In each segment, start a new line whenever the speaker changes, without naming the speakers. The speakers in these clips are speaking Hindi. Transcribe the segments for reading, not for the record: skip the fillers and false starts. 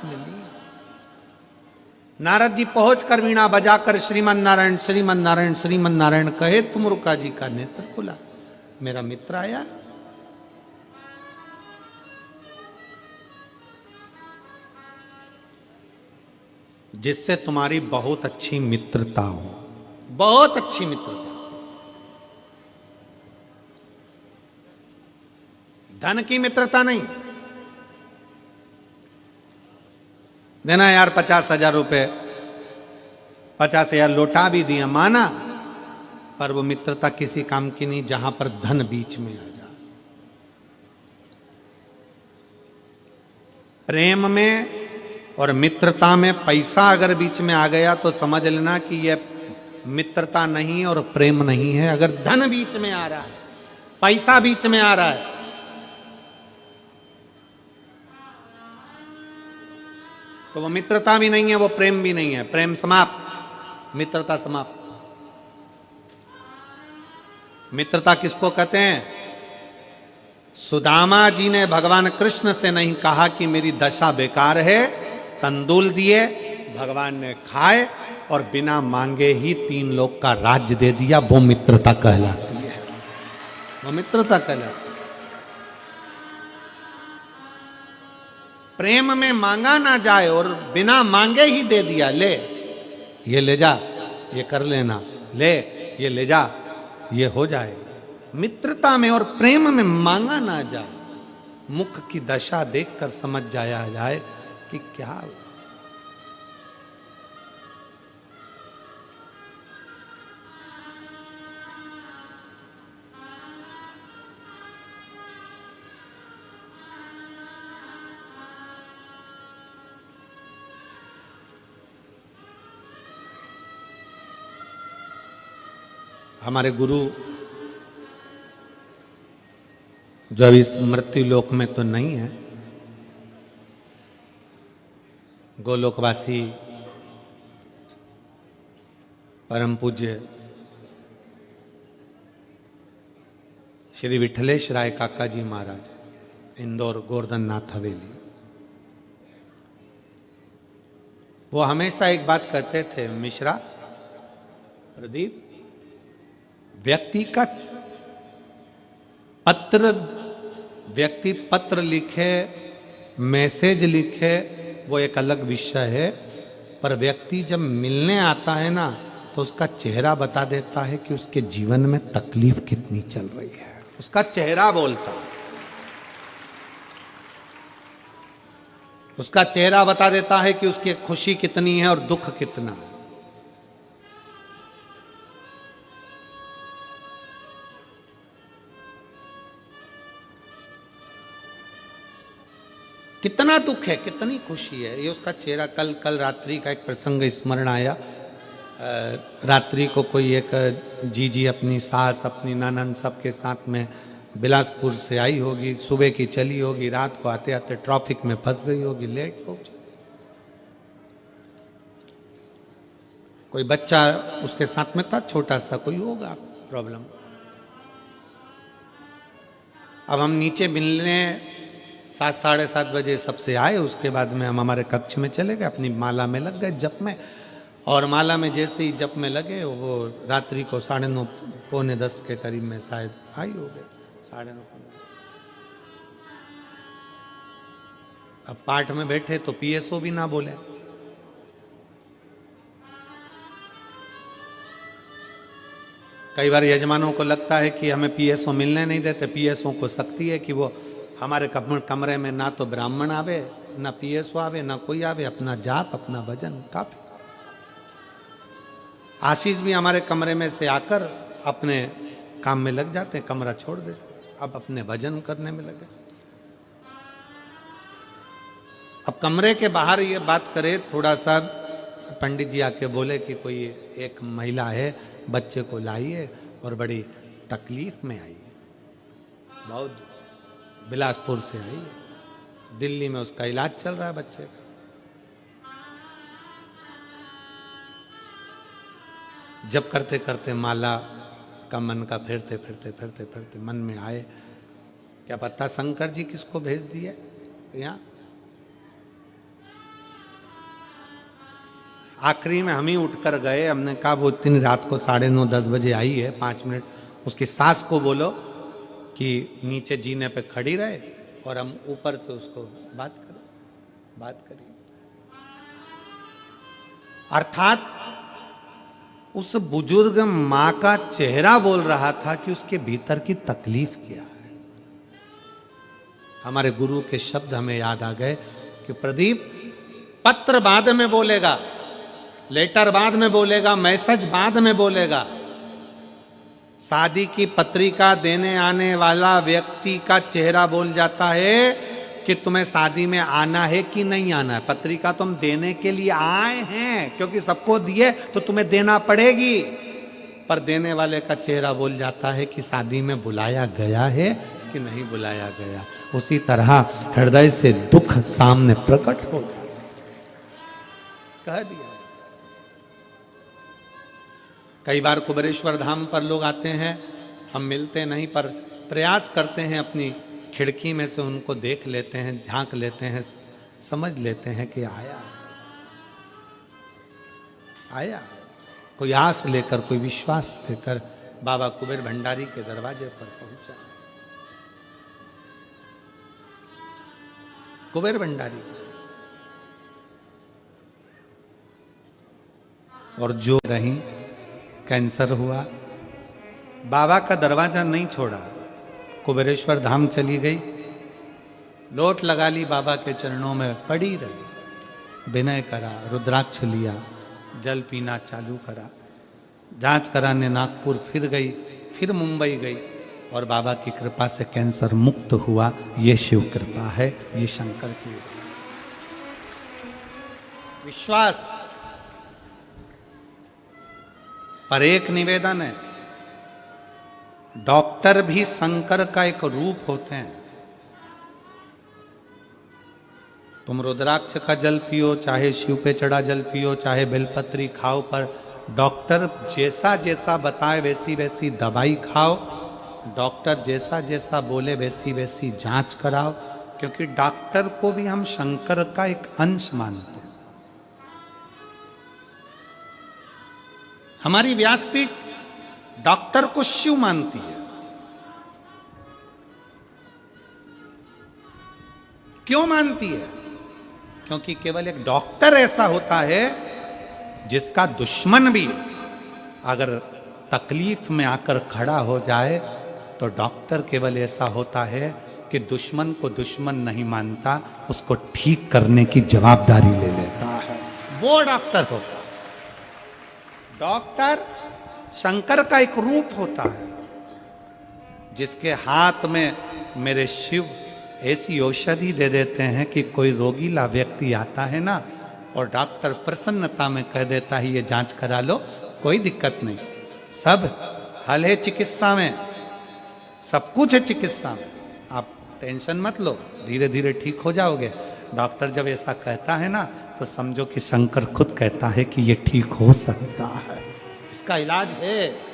मिली। नारद जी पहुंच कर वीणा बजाकर श्रीमन नारायण श्रीमन नारायण श्रीमन नारायण कहे, तुमरुका जी का नेत्र खुला, मेरा मित्र आया। जिससे तुम्हारी बहुत अच्छी मित्रता हो, बहुत अच्छी मित्रता। धन की मित्रता नहीं, देना यार 50,000 रुपए, 50,000 लौटा भी दिया, माना, पर वो मित्रता किसी काम की नहीं जहां पर धन बीच में आ जाए। प्रेम में और मित्रता में पैसा अगर बीच में आ गया तो समझ लेना कि यह मित्रता नहीं और प्रेम नहीं है। अगर धन बीच में आ रहा है, पैसा बीच में आ रहा है, तो वो मित्रता भी नहीं है, वो प्रेम भी नहीं है। प्रेम समाप्त, मित्रता समाप्त। मित्रता किसको कहते हैं? सुदामा जी ने भगवान कृष्ण से नहीं कहा कि मेरी दशा बेकार है, तंदूल दिए, भगवान ने खाए और बिना मांगे ही 3 लोक का राज्य दे दिया। वो मित्रता कहलाती है, वो मित्रता कहलाती है। प्रेम में मांगा ना जाए और बिना मांगे ही दे दिया, ले ये ले जा, ये कर लेना, ले ये ले जा, ये हो जाएगा। मित्रता में और प्रेम में मांगा ना जाए, मुख की दशा देखकर समझ जाया जाए कि क्या। हमारे गुरु जो अभी इस मृत्यु लोक में तो नहीं है, गोलोकवासी परम पूज्य श्री विठलेश राय काका जी महाराज, इंदौर गोवर्धन नाथ हवेली, वो हमेशा एक बात कहते थे, मिश्रा प्रदीप, व्यक्ति पत्र लिखे, मैसेज लिखे, वो एक अलग विषय है, पर व्यक्ति जब मिलने आता है ना तो उसका चेहरा बता देता है कि उसके जीवन में तकलीफ कितनी चल रही है। उसका चेहरा बोलता है, उसका चेहरा बता देता है कि उसकी खुशी कितनी है और दुख कितना है। कितना दुख है, कितनी खुशी है, ये उसका चेहरा। कल रात्रि का एक प्रसंग स्मरण आया। रात्रि को कोई एक जीजी अपनी सास, अपनी ननद, सबके साथ में बिलासपुर से आई होगी, सुबह की चली होगी, रात को आते आते ट्रैफिक में फंस गई होगी, लेट पहुंची। कोई बच्चा उसके साथ में था, छोटा सा, कोई होगा प्रॉब्लम। अब हम नीचे मिलने 7, 7:30 बजे सबसे आए, उसके बाद में हम हमारे कक्ष में चले गए, अपनी माला में लग गए, जप में। और माला में जैसे ही जप में लगे, वो रात्रि को 9:30 पौने 10 के करीब में शायद आई हो गए, 9:30। अब पाठ में बैठे तो पीएसओ भी ना बोले। कई बार यजमानों को लगता है कि हमें पीएसओ मिलने नहीं देते। पीएसओ को शक्ति है कि वो हमारे कमरे में ना तो ब्राह्मण आवे, ना पीएसओ आवे, ना कोई आवे, अपना जाप, अपना भजन, काफी। आशीष भी हमारे कमरे में से आकर अपने काम में लग जाते हैं, कमरा छोड़ देते, अब अपने भजन करने में लगे। अब कमरे के बाहर ये बात करे, थोड़ा सा पंडित जी आके बोले कि कोई एक महिला है, बच्चे को लाई है और बड़ी तकलीफ में आई है, बहुत बिलासपुर से आई है, दिल्ली में उसका इलाज चल रहा है बच्चे का। जब करते करते माला का मन का फिरते फिरते फिरते फिरते मन में आए, क्या पता शंकर जी किसको भेज दिए यहाँ। आखिरी में हम ही उठकर गए। हमने कहा वो इतनी रात को 9:30-10 बजे आई है, 5 मिनट उसकी सास को बोलो कि नीचे जीने पे खड़ी रहे और हम ऊपर से उसको बात करें। अर्थात उस बुजुर्ग मां का चेहरा बोल रहा था कि उसके भीतर की तकलीफ क्या है। हमारे गुरु के शब्द हमें याद आ गए कि प्रदीप, पत्र बाद में बोलेगा, लेटर बाद में बोलेगा, मैसेज बाद में बोलेगा, शादी की पत्रिका देने आने वाला व्यक्ति का चेहरा बोल जाता है कि तुम्हें शादी में आना है कि नहीं आना है। पत्रिका तुम देने के लिए आए हैं क्योंकि सबको दिए तो तुम्हें देना पड़ेगी, पर देने वाले का चेहरा बोल जाता है कि शादी में बुलाया गया है कि नहीं बुलाया गया। उसी तरह हृदय से दुख सामने प्रकट हो जाता, कह दिया। कई बार कुबेरेश्वर धाम पर लोग आते हैं, हम मिलते नहीं, पर प्रयास करते हैं अपनी खिड़की में से उनको देख लेते हैं, झांक लेते हैं, समझ लेते हैं कि आया कोई आस लेकर, कोई विश्वास लेकर बाबा कुबेर भंडारी के दरवाजे पर पहुंचा। कुबेर भंडारी और जो रही, कैंसर हुआ, बाबा का दरवाजा नहीं छोड़ा, कुबेरेश्वर धाम चली गई, लोट लगा ली बाबा के चरणों में, पड़ी रही, विनय करा, रुद्राक्ष लिया, जल पीना चालू करा, जांच कराने नागपुर फिर गई, फिर मुंबई गई और बाबा की कृपा से कैंसर मुक्त हुआ। ये शिव कृपा है, ये शंकर की विश्वास। पर एक निवेदन है, डॉक्टर भी शंकर का एक रूप होते हैं। तुम रुद्राक्ष का जल पियो, चाहे शिव पे चढ़ा जल पियो, चाहे बेलपत्री खाओ, पर डॉक्टर जैसा जैसा बताए वैसी वैसी दवाई खाओ, डॉक्टर जैसा जैसा बोले वैसी वैसी जांच कराओ, क्योंकि डॉक्टर को भी हम शंकर का एक अंश मानते हैं। हमारी व्यासपीठ डॉक्टर को शिव मानती है। क्यों मानती है? क्योंकि केवल एक डॉक्टर ऐसा होता है जिसका दुश्मन भी अगर तकलीफ में आकर खड़ा हो जाए तो डॉक्टर केवल ऐसा होता है कि दुश्मन को दुश्मन नहीं मानता, उसको ठीक करने की जवाबदारी ले लेता है, वो डॉक्टर होता है। डॉक्टर शंकर का एक रूप होता है, जिसके हाथ में मेरे शिव ऐसी औषधि दे देते हैं कि कोई रोगीला व्यक्ति आता है ना, और डॉक्टर प्रसन्नता में कह देता है ये जांच करा लो, कोई दिक्कत नहीं, सब हल है चिकित्सा में, सब कुछ है चिकित्सा में, आप टेंशन मत लो, धीरे धीरे ठीक हो जाओगे। डॉक्टर जब ऐसा कहता है ना तो समझो कि शंकर खुद कहता है कि ये ठीक हो सकता है, इसका इलाज है।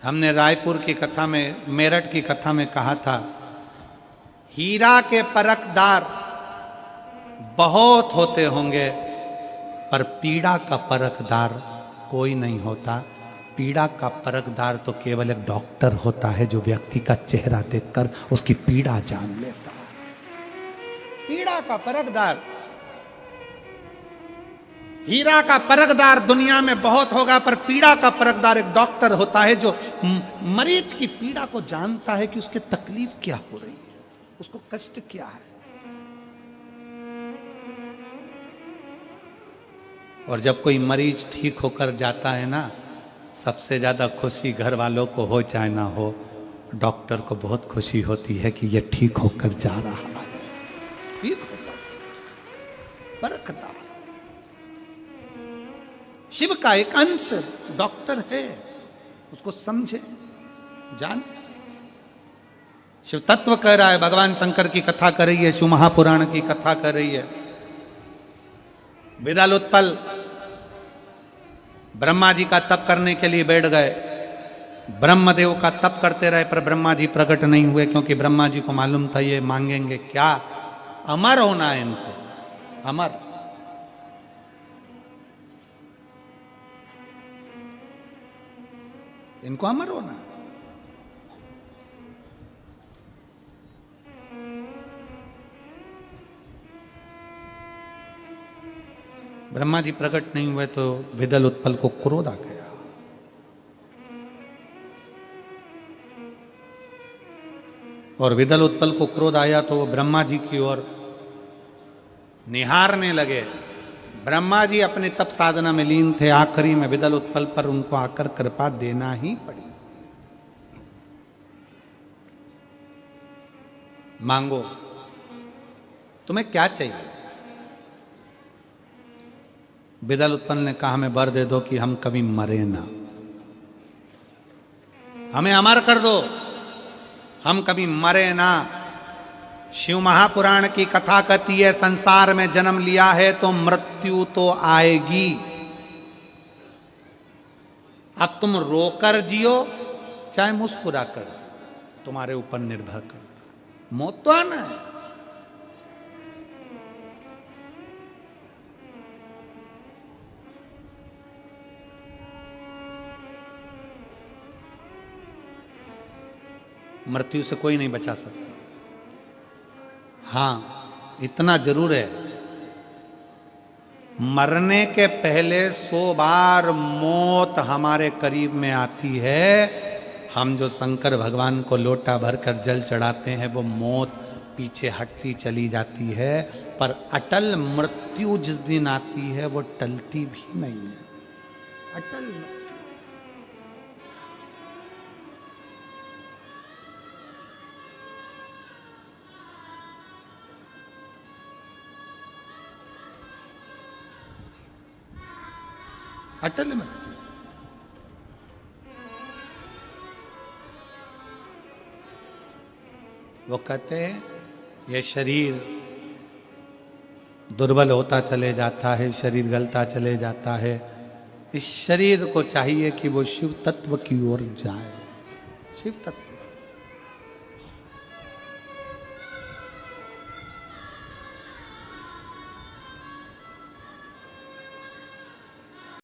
हमने रायपुर की कथा में, मेरठ की कथा में कहा था, हीरा के परखदार बहुत होते होंगे पर पीड़ा का परखदार कोई नहीं होता। पीड़ा का परखदार तो केवल एक डॉक्टर होता है जो व्यक्ति का चेहरा देखकर उसकी पीड़ा जान लेता है। पीड़ा का परखदार, हीरा का परखदार दुनिया में बहुत होगा, पर पीड़ा का परखदार एक डॉक्टर होता है जो मरीज की पीड़ा को जानता है कि उसके तकलीफ क्या हो रही है, उसको कष्ट क्या है। और जब कोई मरीज ठीक होकर जाता है ना, सबसे ज्यादा खुशी घर वालों को हो चाहे ना हो, डॉक्टर को बहुत खुशी होती है कि ये ठीक होकर जा रहा है, ठीक होकर परखदार। शिव का एक अंश डॉक्टर है, उसको समझे, जाने। शिव तत्व कह रहा है, भगवान शंकर की कथा कर रही है, शिव महापुराण की कथा कर रही है। विदालोत्पल ब्रह्मा जी का तप करने के लिए बैठ गए, ब्रह्मदेव का तप करते रहे पर ब्रह्मा जी प्रकट नहीं हुए, क्योंकि ब्रह्मा जी को मालूम था ये मांगेंगे क्या, अमर होना है इनको, अमर। इनको अमर होना है। ब्रह्मा जी प्रकट नहीं हुए तो विदल उत्पल को क्रोध आ गया। और विदल उत्पल को क्रोध आया तो वो ब्रह्मा जी की ओर निहारने लगे। ब्रह्मा जी अपने तप साधना में लीन थे, आखिरी में विदल उत्पल पर उनको आकर कृपा देना ही पड़ी। मांगो, तुम्हें क्या चाहिए? विदल उत्पल ने कहा हमें वर दे दो कि हम कभी मरे ना, हमें अमर कर दो, हम कभी मरे ना। शिव महापुराण की कथा कहती है संसार में जन्म लिया है तो मृत्यु तो आएगी। अब तुम रोकर जियो चाहे मुस्कुरा कर, तुम्हारे ऊपर निर्भर करता, मौत तो आना है। मृत्यु से कोई नहीं बचा सकता। हां, इतना जरूर है, मरने के पहले 100 बार मौत हमारे करीब में आती है। हम जो शंकर भगवान को लोटा भरकर जल चढ़ाते हैं वो मौत पीछे हटती चली जाती है, पर अटल मृत्यु जिस दिन आती है वो टलती भी नहीं है। अटल मृत्यु। अटल मृत्यु। वो कहते हैं ये शरीर दुर्बल होता चले जाता है, शरीर गलता चले जाता है, इस शरीर को चाहिए कि वो शिव तत्व की ओर जाए। शिव तत्व